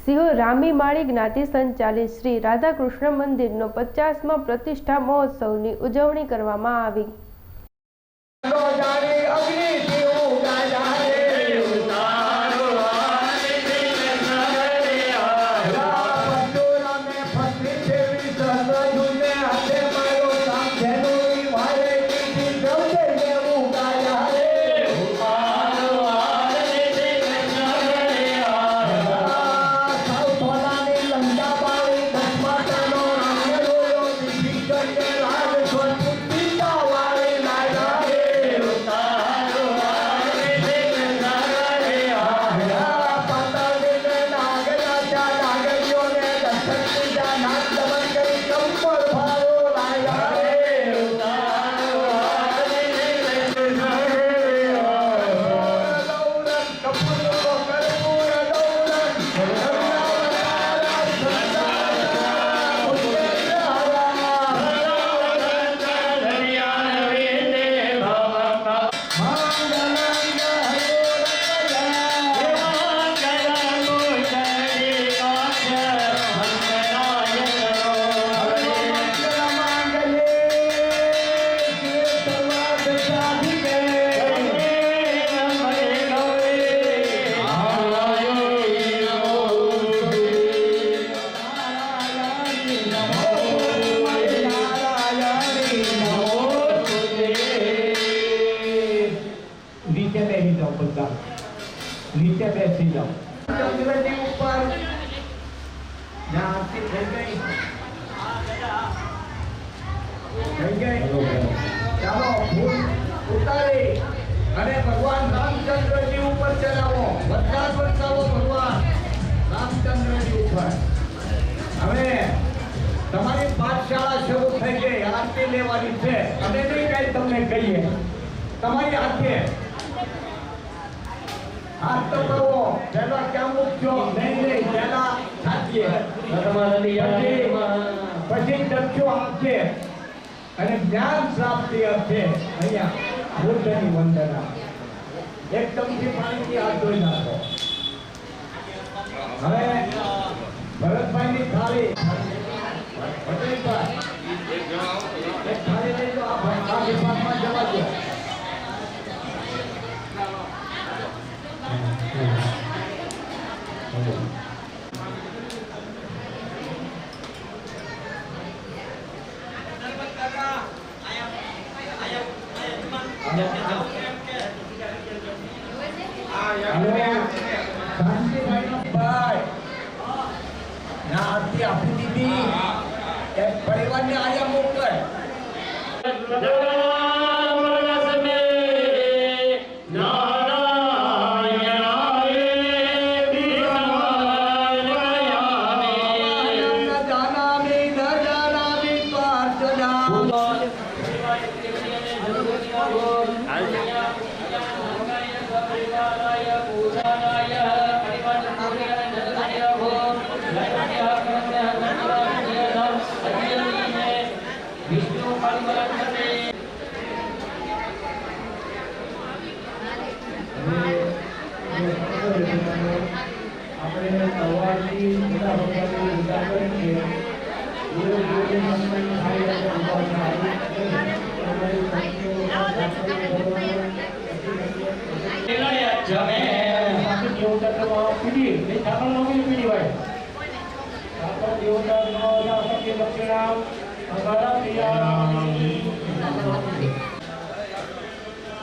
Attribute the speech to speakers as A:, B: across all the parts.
A: સિહોર રામીમાળી જ્ઞાતિ સંચાલિત શ્રી રાધાકૃષ્ણ મંદિરનો 50મા પ્રતિષ્ઠા મહોત્સવની ઉજવણી કરવામાં આવી।
B: नीचे बैठी जाओ चंद्रजी ऊपर यहाँ से થઈ ગઈ ચાલો ફૂલ ઉતારી અને ભગવાન રામચંદ્રજી ઉપર ચલાવો વરસાદ વરસાવો ભગવાન રામચંદ્રજી ઉપર। હવે તમારી પાઠશાળા શરૂ થઈ ગઈ, આરતી લેવાની છે। અમે નહીં કઈ તમને કહીએ, તમારી હાથે हाथ तो करो पहला क्या मुख्य नहीं पहला छातीए પછી દક્ષો આપશે અને જ્ઞાન પ્રાપ્તિ આપશે। અહીંયા બુદ્ધની વંદના એક ચમચી પાણીથી હાથ ધોઈ નાખો। હવે ભરતભાઈની થાળી એક થાળી લઈ લો, આ વિભાગમાં જવા દો। આપી દીધી એક પરિવારને આયા મોકલ।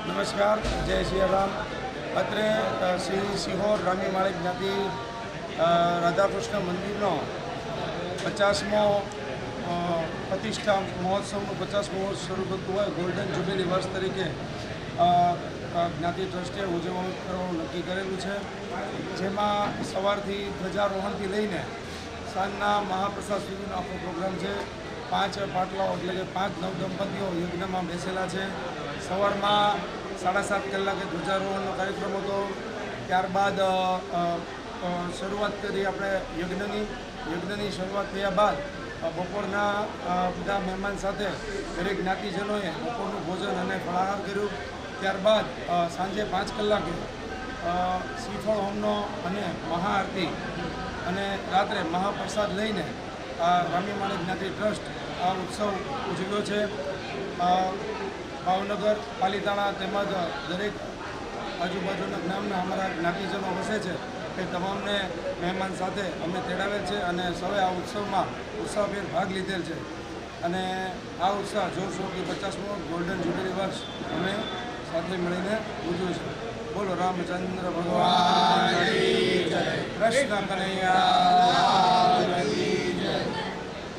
C: नमस्कार, जय श्री राम। અત્રે શ્રી સિહોર રામીમાળી જ્ઞાતિ રાધાકૃષ્ણ મંદિરનો 50મો પ્રતિષ્ઠા મહોત્સવનું 50મું વર્ષ શરૂ થતું હોય ગોલ્ડન જ્યુબિલી વર્ષ તરીકે જ્ઞાતિ ટ્રસ્ટે ઉજવણી કરવાનું નક્કી કરેલું છે। જેમાં સવારથી ધ્વજારોહણથી લઈને સાંજના મહાપ્રસાદ સુધીનો આખો પ્રોગ્રામ છે। 5 પાટલાઓ એટલે કે 5 નવદંપતીઓ યજ્ઞમાં બેસેલા છે। સવારમાં 7:30 કલાકે ધ્વજારોહણનો કાર્યક્રમ હતો। ત્યારબાદ શરૂઆત કરી આપણે યજ્ઞની શરૂઆત થયા બાદ બપોરના બધા મહેમાન સાથે દરેક જ્ઞાતિજનોએ બપોરનું ભોજન અને ફળાહાર કર્યું। ત્યારબાદ સાંજે 5 કલાકે શ્રીફળ હોમનો અને મહાઆરતી અને રાત્રે મહાપ્રસાદ લઈને આ રામીમાળી જ્ઞાતિ ટ્રસ્ટ આ ઉત્સવ ઉજવ્યો છે. ભાવનગર, પાલીતાણા તેમજ દરેક આજુબાજુના ગામના અમારા જ્ઞાતિજનો વસે છે એ તમામને મહેમાન સાથે અમે તેડાવેલ છે અને સૌએ આ ઉત્સવમાં ઉત્સાહભેર ભાગ લીધેલ છે. અને આ ઉત્સાહ જોરશોરથી 50મો ગોલ્ડન જ્યુબિલી વર્ષ અમે સાથે મળીને ઉજવ્યું છે. બોલો રામચંદ્ર ભગવાન કૃષ્ણ કનૈયા.